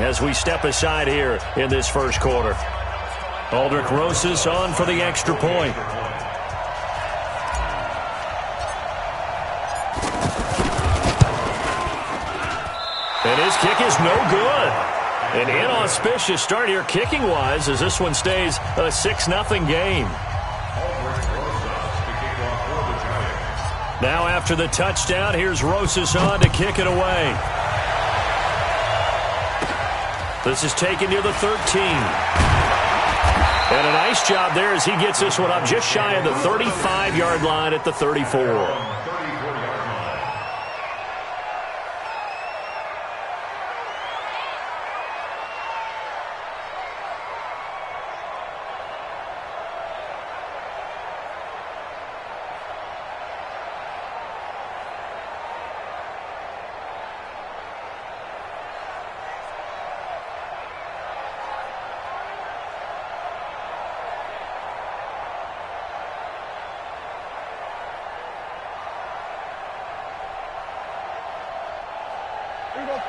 as we step aside here in this first quarter. Aldrich Rosas on for the extra point. And his kick is no good. An inauspicious start here kicking-wise as this one stays a 6-0 game. Now after the touchdown, here's Rosas on to kick it away. This is taken near the 13. And a nice job there as he gets this one up just shy of the 35-yard line at the 34.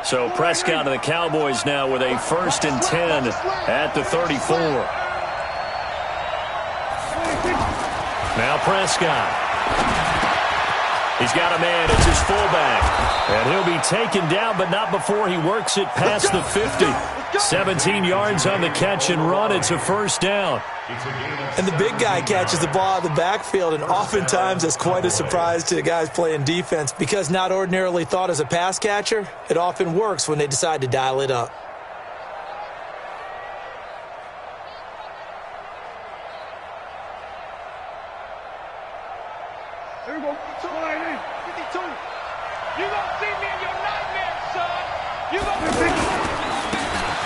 So Prescott and the Cowboys now with a 1st and 10 at the 34. Now Prescott. He's got a man. It's his fullback. And he'll be taken down, but not before he works it past the 50. 17 yards on the catch and run. It's a 1st down. And the big guy catches the ball out of the backfield, and oftentimes that's quite a surprise to the guys playing defense because not ordinarily thought as a pass catcher, it often works when they decide to dial it up. Here we go. 52. You gonna see me in your nightmares, son. You gonna see me.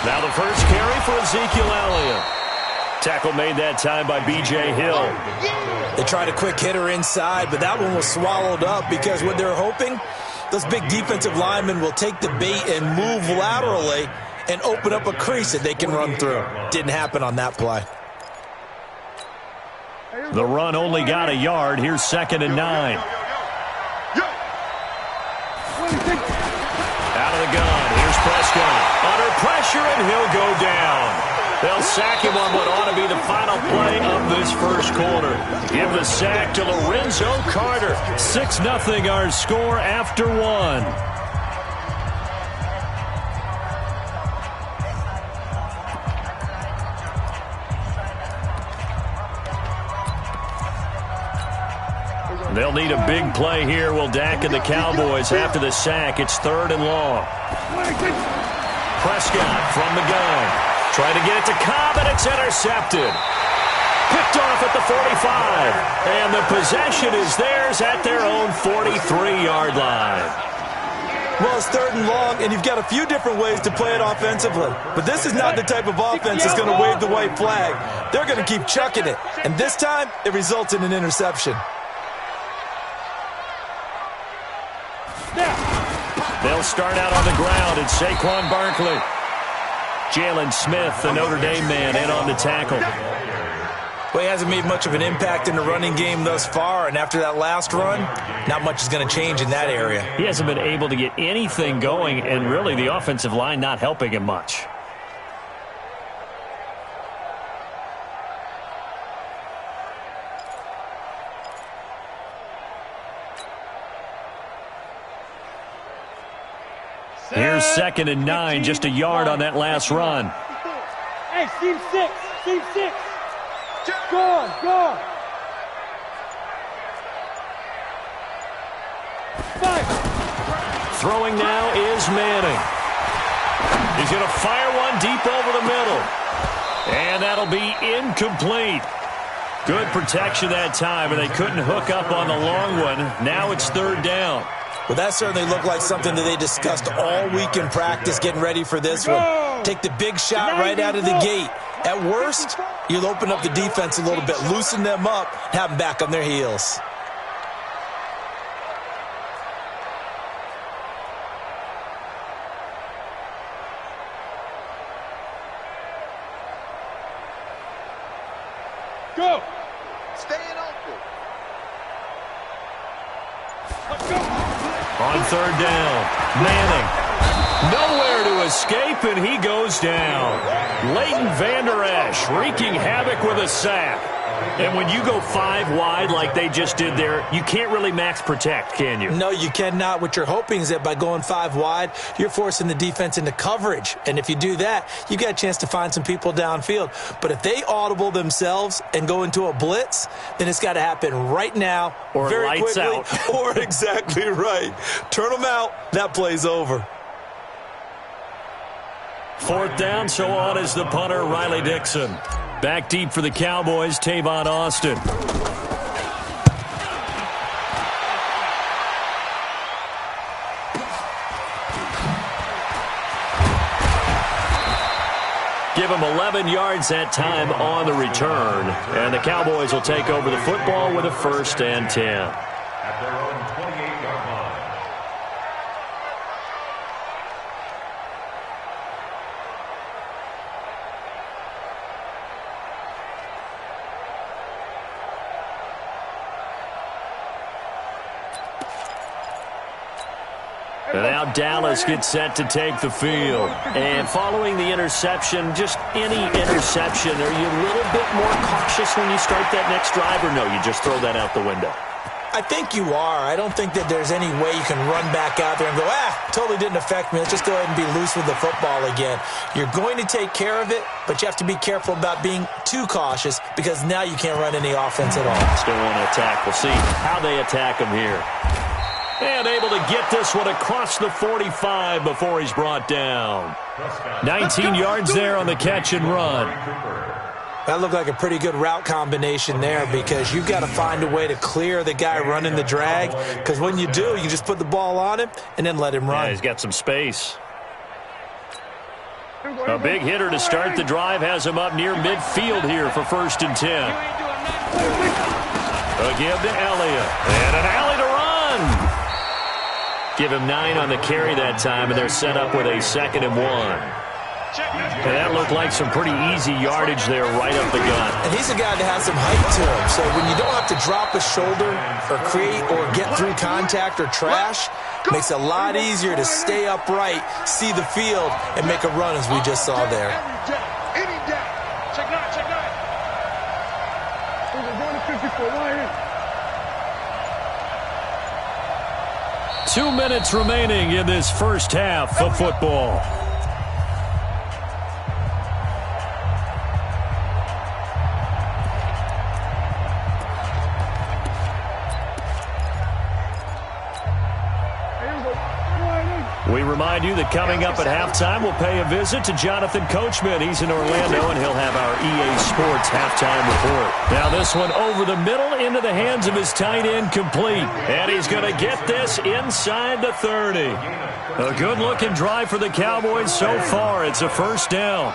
Now the first carry for Ezekiel Elliott. Tackle made that time by B.J. Hill. They tried a quick hitter inside, but that one was swallowed up because what they're hoping, those big defensive linemen will take the bait and move laterally and open up a crease that they can run through. Didn't happen on that play. The run only got a yard. Here's 2nd and 9. Out of the gun. Here's Prescott. Under pressure, and he'll go down. They'll sack him on what ought to be the final play of this first quarter. Give the sack to Lorenzo Carter. 6-0 our score after 1. They'll need a big play here. Will Dak and the Cowboys after the sack. It's 3rd and long. Prescott from the gun. Trying to get it to Cobb, and it's intercepted. Picked off at the 45. And the possession is theirs at their own 43-yard line. Well, it's 3rd and long, and you've got a few different ways to play it offensively. But this is not the type of offense that's going to wave the white flag. They're going to keep chucking it. And this time, it results in an interception. They'll start out on the ground. It's Saquon Barkley. Jalen Smith, the Notre Dame man, in on the tackle. Well, he hasn't made much of an impact in the running game thus far, and after that last run, not much is going to change in that area. He hasn't been able to get anything going, and really the offensive line not helping him much. Here's 2nd and 9, just a yard on that last run. Hey, Steve 6. Steve 6. Go on, go on. 5. Throwing now is Manning. He's going to fire one deep over the middle. And that'll be incomplete. Good protection that time, and they couldn't hook up on the long one. Now it's 3rd down. Well, that certainly looked like something that they discussed all week in practice getting ready for this one. Take the big shot right out of the gate. At worst, you'll open up the defense a little bit, loosen them up, have them back on their heels. Go. Staying open. Let's go. On 3rd down, Manning. Nowhere to escape, and he goes down. Leighton Vander Esch wreaking havoc with a sack. And when you go 5 wide like they just did there, you can't really max protect, can you? No, you cannot. What you're hoping is that by going 5 wide, you're forcing the defense into coverage. And if you do that, you got a chance to find some people downfield. But if they audible themselves and go into a blitz, then it's got to happen right now, or very lights quickly, out. Or exactly right. Turn them out. That play's over. 4th down, so on is the punter, Riley Dixon. Back deep for the Cowboys, Tavon Austin. Give him 11 yards that time on the return. And the Cowboys will take over the football with a 1st and 10. At their own 28-yard line. And now Dallas gets set to take the field. And following the interception, just any interception, are you a little bit more cautious when you start that next drive, or no, you just throw that out the window? I think you are. I don't think that there's any way you can run back out there and go, totally didn't affect me. Let's just go ahead and be loose with the football again. You're going to take care of it, but you have to be careful about being too cautious because now you can't run any offense at all. Still want to attack. We'll see how they attack him here. And able to get this one across the 45 before he's brought down. 19 yards there on the catch and run. That looked like a pretty good route combination there because you've got to find a way to clear the guy running the drag because when you do, you just put the ball on him and then let him run. Yeah, he's got some space. A big hitter to start the drive has him up near midfield here for 1st and 10. A give to Elliott. And an alley to run. Give him 9 on the carry that time, and they're set up with a 2nd and 1. And that looked like some pretty easy yardage there right up the gut. And he's a guy that has some height to him. So when you don't have to drop a shoulder or create or get through contact or trash, makes it a lot easier to stay upright, see the field, and make a run as we just saw there. Any down. Check 9, check 9. We're going to 54. 2 minutes remaining in this first half of football. We remind you that coming up at halftime, we'll pay a visit to Jonathan Coachman. He's in Orlando, and he'll have our EA Sports halftime report. Now this one over the middle into the hands of his tight end, complete. And he's going to get this inside the 30. A good-looking drive for the Cowboys so far. It's a 1st down.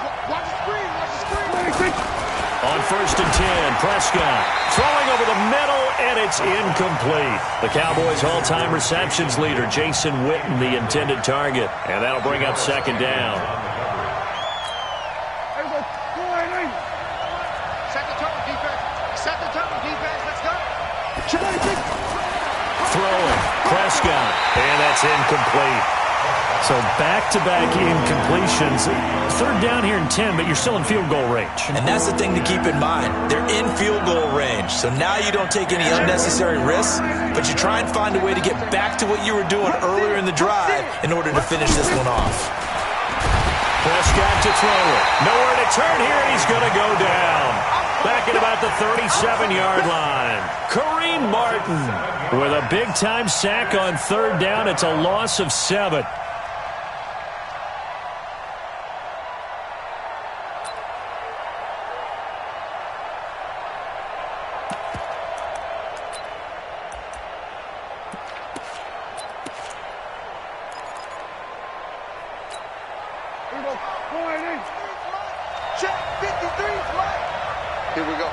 On 1st and 10, Prescott throwing over the middle, and it's incomplete. The Cowboys' all-time receptions leader, Jason Witten, the intended target. And that'll bring up 2nd down. Set the tone, defense. Set the tone, defense. Let's go. Throwing, Prescott, and that's incomplete. So back-to-back incompletions. 3rd down here in 10, but you're still in field goal range. And that's the thing to keep in mind. They're in field goal range. So now you don't take any unnecessary risks, but you try and find a way to get back to what you were doing earlier in the drive in order to finish this one off. Prescott to throw it. Nowhere to turn here, and he's going to go down. Back at about the 37-yard line. Kareem Martin with a big-time sack on 3rd down. It's a loss of 7. Check 53 flag. Here we go.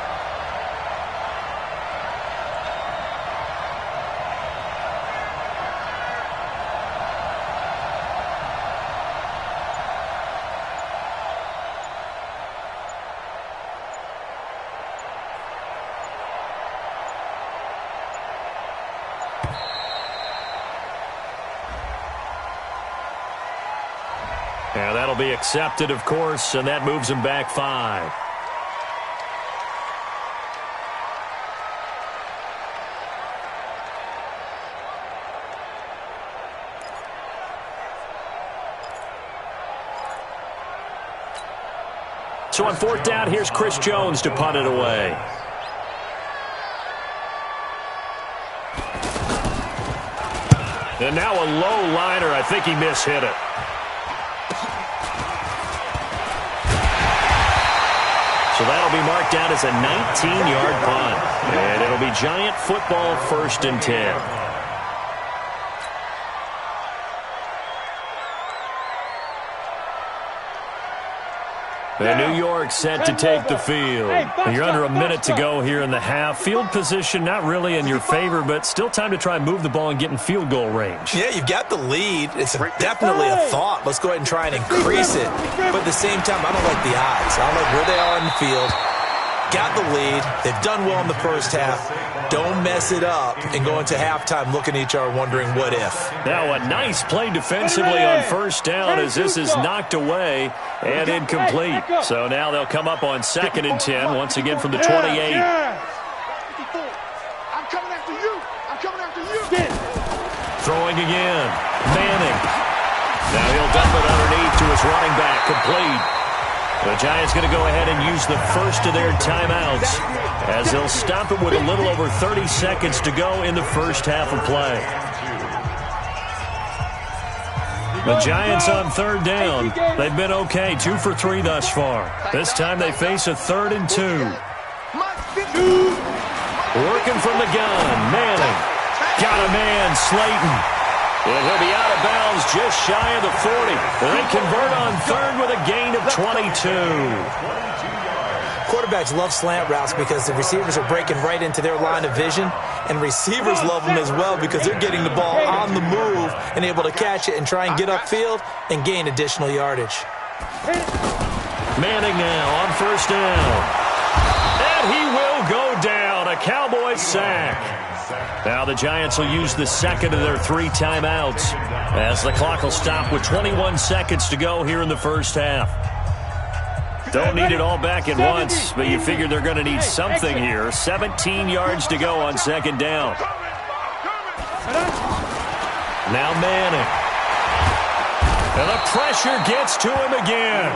And that'll be accepted, of course, and that moves him back 5. So on 4th down, here's Chris Jones to punt it away. And now a low liner. I think he mishit it. So that'll be marked down as a 19-yard punt. And it'll be Giant football, 1st and 10. And New York set to take the field. You're under a minute to go here in the half. Field position not really in your favor, but still time to try and move the ball and get in field goal range. Yeah, you've got the lead. It's definitely a thought. Let's go ahead and try and increase it. But at the same time, I don't like the odds. I don't like where they are in the field. Got the lead. They've done well in the first half. Don't mess it up and go into halftime looking at each other wondering what if. Now a nice play defensively on 1st down as this is knocked away and incomplete. So now they'll come up on 2nd and 10 once again from the 28. I'm coming after you. I'm coming after you. Throwing again. Manning. Now he'll dump it underneath to his running back. Complete. The Giants going to go ahead and use the first of their timeouts as they'll stop it with a little over 30 seconds to go in the first half of play. The Giants on 3rd down. They've been okay, 2 for 3 thus far. This time they face a 3rd and 2. Working from the gun, Manning. Got a man, Slayton. And he'll be out of bounds just shy of the 40. They convert on 3rd with a gain of 22. Quarterbacks love slant routes because the receivers are breaking right into their line of vision, and receivers love them as well because they're getting the ball on the move and able to catch it and try and get upfield and gain additional yardage. Manning now on 1st down. And he will go down. A Cowboys sack. Now the Giants will use the 2nd of their 3 timeouts as the clock will stop with 21 seconds to go here in the first half. Don't need it all back at once, but you figure they're going to need something here. 17 yards to go on 2nd down. Now Manning. And the pressure gets to him again.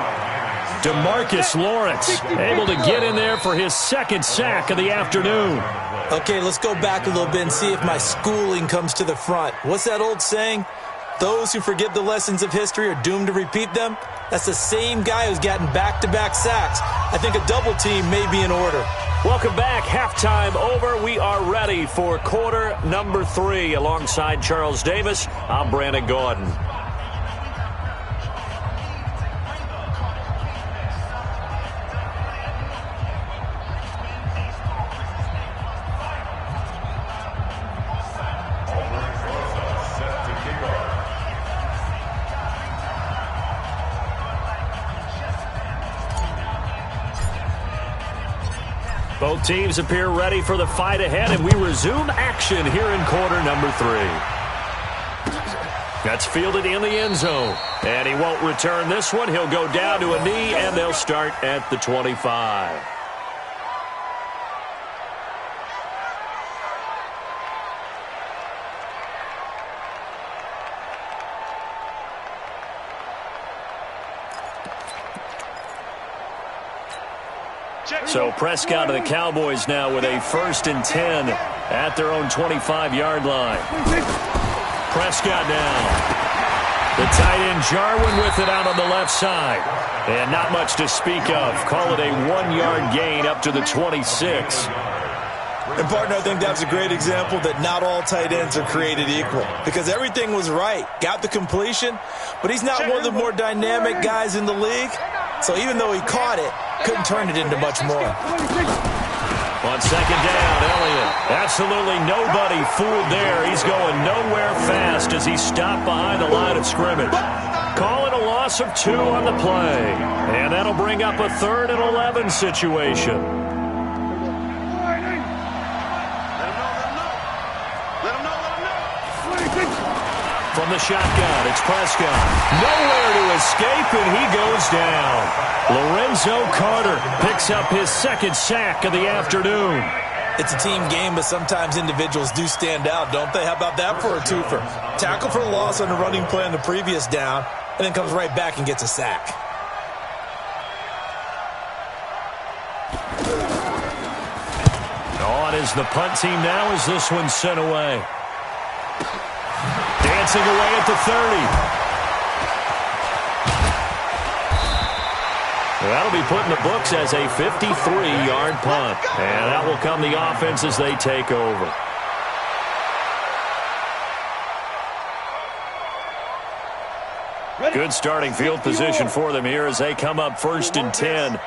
DeMarcus Lawrence able to get in there for his 2nd sack of the afternoon. Okay, let's go back a little bit and see if my schooling comes to the front. What's that old saying? Those who forget the lessons of history are doomed to repeat them. That's the same guy who's gotten back-to-back sacks. I think a double team may be in order. Welcome back. Halftime over. We are ready for quarter number 3. Alongside Charles Davis, I'm Brandon Gordon. Both teams appear ready for the fight ahead, and we resume action here in quarter number 3. That's fielded in the end zone, and he won't return this one. He'll go down to a knee, and they'll start at the 25. So Prescott and the Cowboys now with a 1st and 10 at their own 25-yard line. Prescott now. The tight end Jarwin with it out on the left side. And not much to speak of. Call it a 1-yard gain up to the 26. And, partner, I think that was a great example that not all tight ends are created equal because everything was right. Got the completion, but he's not one of the more dynamic guys in the league. So even though he caught it, couldn't turn it into much more. On 2nd down, Elliott. Absolutely nobody fooled there. He's going nowhere fast as he's stopped behind the line of scrimmage. Calling a loss of 2 on the play. And that'll bring up a 3rd and 11 situation. From From the shotgun, it's Prescott. Nowhere to escape, and he goes down. Lorenzo Carter picks up his second sack of the afternoon. It's a team game, but sometimes individuals do stand out, don't they? How about that for a twofer? Tackle for a loss on the running play on the previous down, and then comes right back and gets a sack. On is the punt team now as this one's sent away. Dancing away at the 30. That'll be put in the books as a 53-yard punt. And that will come the offense as they take over. Good starting field position for them here as they come up 1st and 10.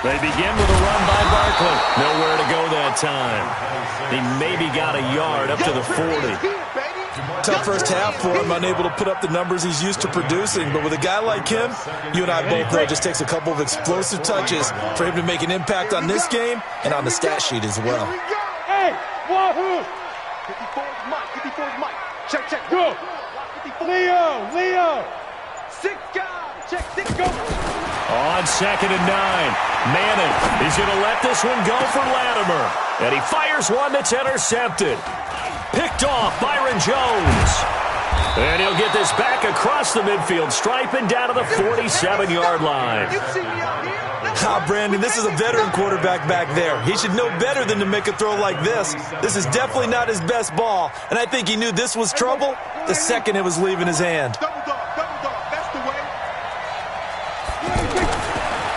They begin with a run by Barkley. Nowhere to go that time. He maybe got a yard up to the 40. Tough first half for him, unable to put up the numbers he's used to producing. But with a guy like him, you and I both know it just takes a couple of explosive touches for him to make an impact on this game and on the stat sheet as well. Hey, wahoo! 54 is Mike. 54 is Mike. Check, check. Go. Leo. 6 guys. Check, 6, go. On 2nd and 9. Madden is going to let this one go for Latimer. And he fires one that's intercepted. Picked off Byron Jones. And he'll get this back across the midfield stripe and down to the 47-yard line. Brandon, this is a veteran quarterback back there. He should know better than to make a throw like this. This is definitely not his best ball, and I think he knew this was trouble the second it was leaving his hand. Double dog. That's the way.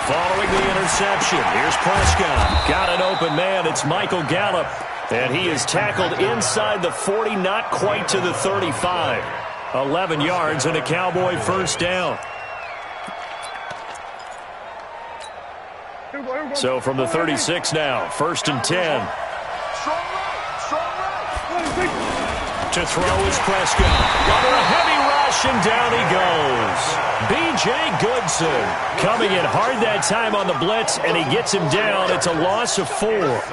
Following the interception, here's Prescott. Got an open man. It's Michael Gallup. And he is tackled inside the 40, not quite to the 35. 11 yards and a Cowboy first down. So from the 36 now, 1st and 10. Strong right. To throw is Prescott. Under a heavy rush, and down he goes. B.J. Goodson coming in hard that time on the blitz, and he gets him down. It's a loss of 4.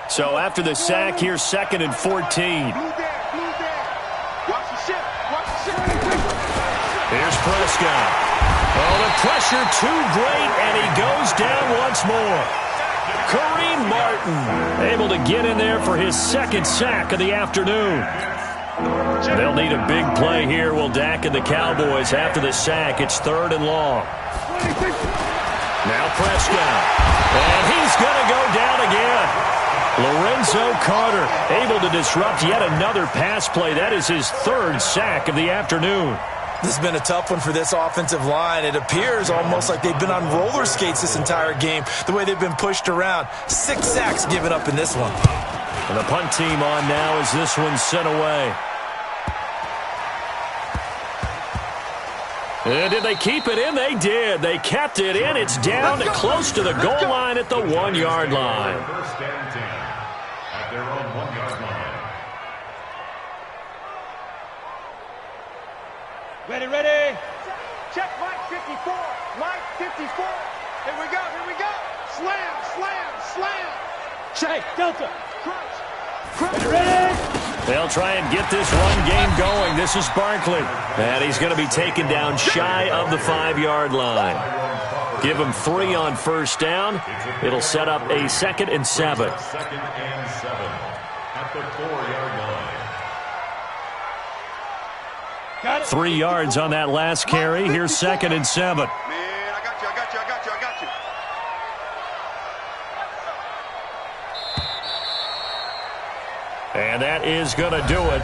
So after the sack, here's 2nd and 14. Blue there. Watch the ship. Here's Prescott. Oh, the pressure too great, and he goes down once more. Kareem Martin able to get in there for his 2nd sack of the afternoon. They'll need a big play here, will Dak and the Cowboys after the sack. It's 3rd and long. Now Prescott. And he's going to go down again. Lorenzo Carter able to disrupt yet another pass play. That is his 3rd sack of the afternoon. This has been a tough one for this offensive line. It appears almost like they've been on roller skates this entire game, the way they've been pushed around. 6 sacks given up in this one. And the punt team on now as this one's sent away. And did they keep it in? They did. They kept it in. It's down close to the goal line at the 1-yard line. 1st and 10 at their own 1-yard line. Ready. Check, Mike 54. Mike 54. Here we go. Slam. Check, Delta. Crunch. Ready. They'll try and get this run game going. This is Barkley. And he's going to be taken down shy of the 5-yard line. Give him 3 on 1st down. It'll set up a 2nd and 7. 2nd and 7 at the 4-yard line. Got it. 3 yards on that last carry. Here's 2nd and 7. Man, I got you. And that is going to do it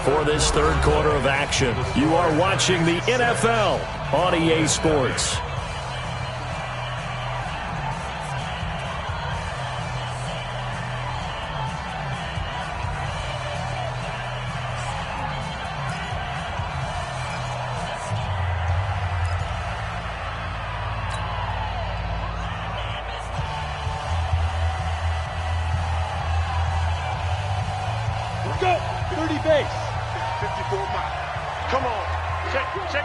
for this 3rd quarter of action. You are watching the NFL on EA Sports. Go. 30 base. 54 Mike. Come on. Check. Kill.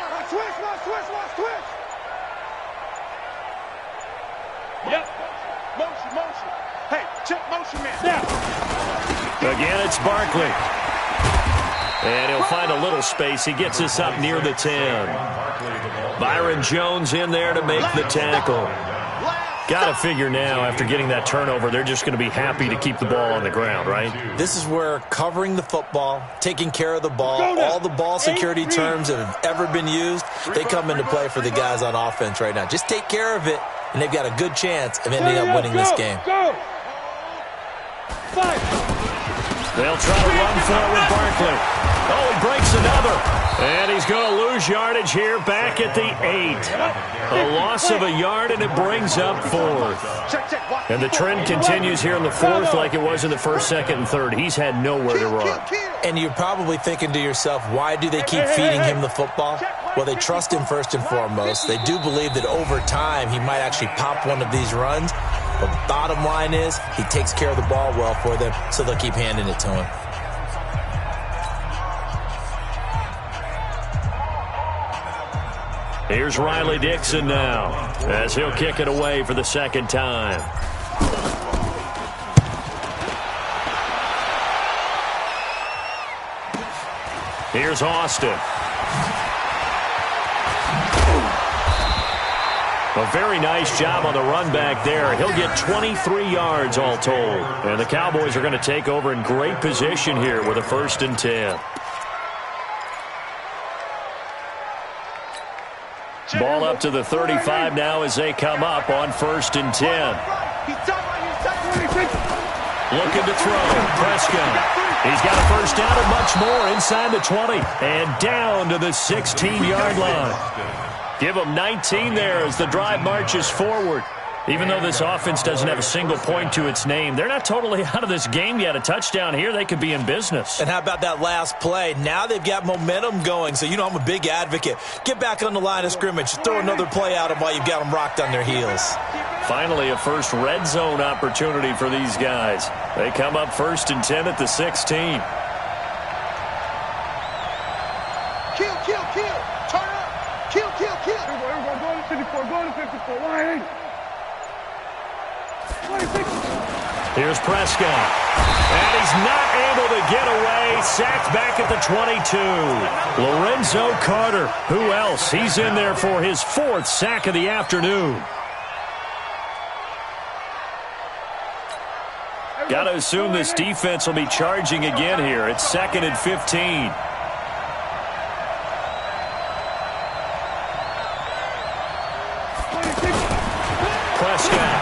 Watch twist. Yep. Motion. motion. Hey, check motion, man. Again, it's Barkley. And he'll find a little space. He gets us up near the 10. Byron Jones in there to make the tackle. Got to figure now, after getting that turnover, they're just going to be happy to keep the ball on the ground, right? This is where covering the football, taking care of the ball, all the ball security terms that have ever been used, they come into play for the guys on offense right now. Just take care of it, and they've got a good chance of ending up winning this game. They'll try to run for it with Barkley. Oh, he breaks another. And he's going to lose yardage here back at the 8. A loss of a yard, and it brings up 4th. And the trend continues here in the 4th like it was in the 1st, 2nd, and 3rd. He's had nowhere to run. And you're probably thinking to yourself, why do they keep feeding him the football? Well, they trust him first and foremost. They do believe that over time he might actually pop one of these runs. But the bottom line is he takes care of the ball well for them, so they'll keep handing it to him. Here's Riley Dixon now, as he'll kick it away for the 2nd time. Here's Austin. A very nice job on the run back there. He'll get 23 yards all told. And the Cowboys are going to take over in great position here with a 1st and 10. Ball up to the 35 now as they come up on 1st and 10. Looking to throw. Prescott. He's got a 1st down and much more inside the 20. And down to the 16-yard line. Give them 19 there as the drive marches forward. Even though this offense doesn't have a single point to its name, they're not totally out of this game yet. A touchdown here, they could be in business. And how about that last play? Now they've got momentum going, so you know I'm a big advocate. Get back on the line of scrimmage. Throw another play at them while you've got them rocked on their heels. Finally, a first red zone opportunity for these guys. They come up 1st and 10 at the 16. Kill. Turn up. Kill. Everyone, go to 54. Why ain't? Here's Prescott. And he's not able to get away. Sacked back at the 22. Lorenzo Carter. Who else? He's in there for his 4th sack of the afternoon. Got to assume this defense will be charging again here. It's 2nd and 15. Prescott.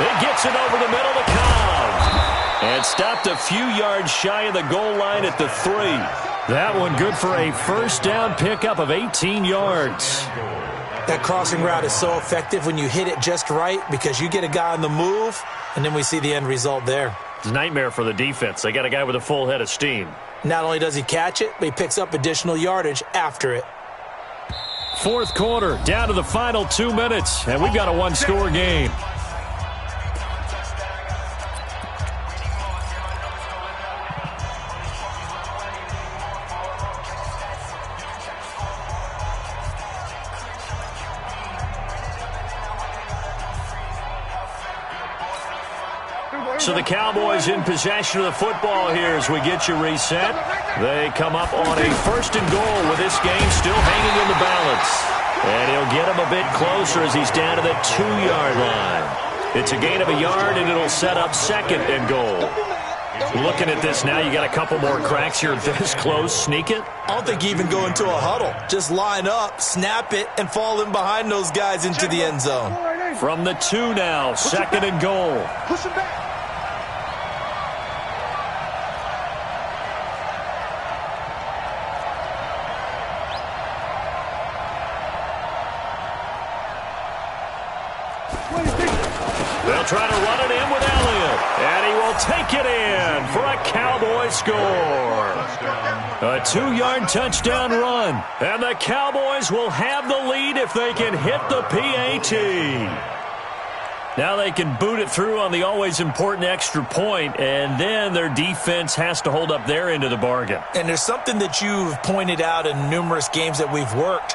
It gets it over the middle to Cobb. And stopped a few yards shy of the goal line at the 3. That one good for a 1st down pickup of 18 yards. That crossing route is so effective when you hit it just right because you get a guy on the move, and then we see the end result there. It's a nightmare for the defense. They got a guy with a full head of steam. Not only does he catch it, but he picks up additional yardage after it. 4th quarter, down to the final 2 minutes, and we've got a 1-score game. So the Cowboys in possession of the football here as we get you reset. They come up on a 1st and goal with this game still hanging in the balance. And he'll get him a bit closer as he's down to the 2-yard line. It's a gain of a yard, and it'll set up 2nd and goal. Looking at this now, you got a couple more cracks here this close. Sneak it? I don't think you even go into a huddle. Just line up, snap it, and fall in behind those guys into the end zone. From the 2 now, 2nd and goal. Push it back. They'll try to run it in with Elliott, and he will take it in for a Cowboy score. A 2-yard touchdown run, and the Cowboys will have the lead if they can hit the PAT. Now they can boot it through on the always important extra point, and then their defense has to hold up their end of the bargain. And there's something that you've pointed out in numerous games that we've worked.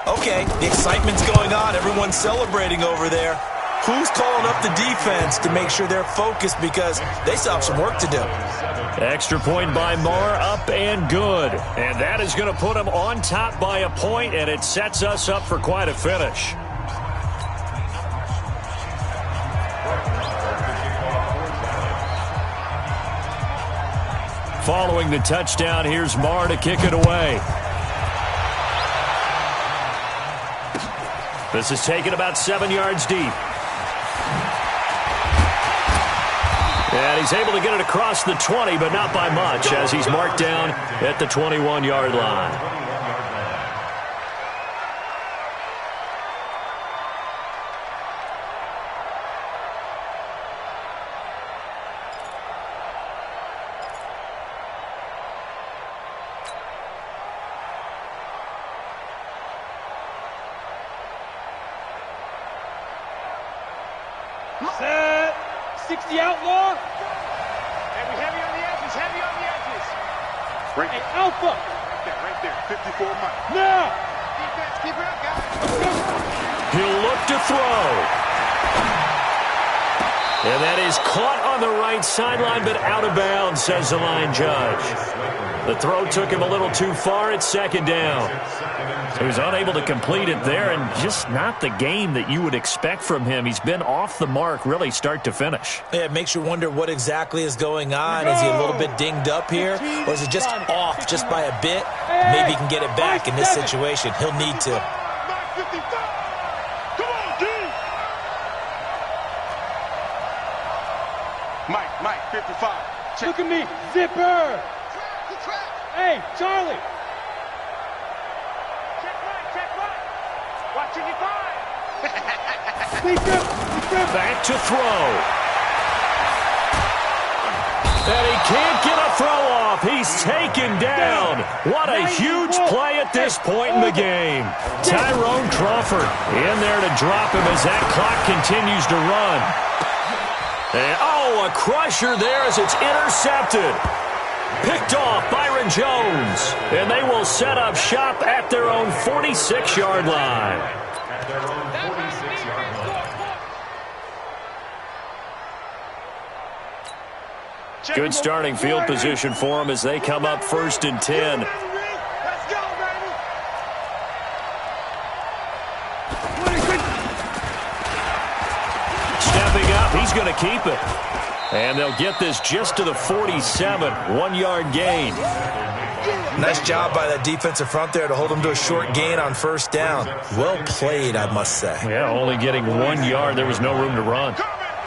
Okay, the excitement's going on. Everyone's celebrating over there. Who's calling up the defense to make sure they're focused because they still have some work to do? Extra point by Marr, up and good. And that is going to put them on top by a point, and it sets us up for quite a finish. Following the touchdown, here's Marr to kick it away. This is taken about 7 yards deep. And he's able to get it across the 20, but not by much, as he's marked down at the 21-yard line. Set. 60 outlaw. Heavy, heavy on the edges, heavy on the edges. Right. Hey, Alpha. Right there, 54 Mike. Now. Defense, keep it up, guys. He'll look to throw. And that is caught on the right sideline, but out of bounds, says the line judge. The throw took him a little too far at second down. He was unable to complete it there, and just not the game that you would expect from him. He's been off the mark, really, start to finish. Yeah, it makes you wonder what exactly is going on. Is he a little bit dinged up here, or is it just off just by a bit? Maybe he can get it back in this situation. He'll need to. Mike, 55. Check. Look at me. Zipper. Hey, Charlie. Watching you five. Back to throw. And he can't get a throw off. He's taken down. What a huge play at this point in the game. Tyrone Crawford in there to drop him as that clock continues to run. And, oh, a crusher there as it's intercepted. Picked off Byron Jones. And they will set up shop at their own 46-yard line. At their own 46-yard line. Good starting field position for them as they come up 1st and 10. Let's go, baby. Stepping up, he's going to keep it. And they'll get this just to the 47, 1-yard gain. Nice job by that defensive front there to hold him to a short gain on 1st down. Well played, I must say. Yeah, only getting 1 yard. There was no room to run.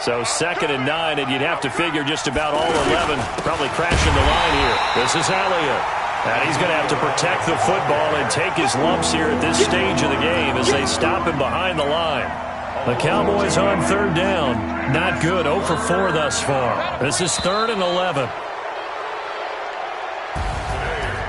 So 2nd and 9, and you'd have to figure just about all 11 probably crashing the line here. This is Elliott. And he's going to have to protect the football and take his lumps here at this stage of the game as they stop him behind the line. The Cowboys on 3rd down. Not good. 0 for 4 thus far. This is 3rd and 11.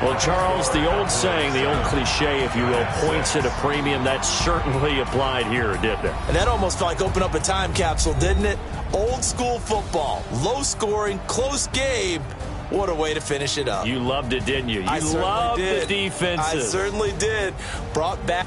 Well, Charles, the old saying, the old cliche, if you will, points at a premium, that certainly applied here, didn't it? And that almost felt like open up a time capsule, didn't it? Old school football. Low scoring, close game. What a way to finish it up. You loved it, didn't you? You I loved did. the defenses. I certainly did. Brought back.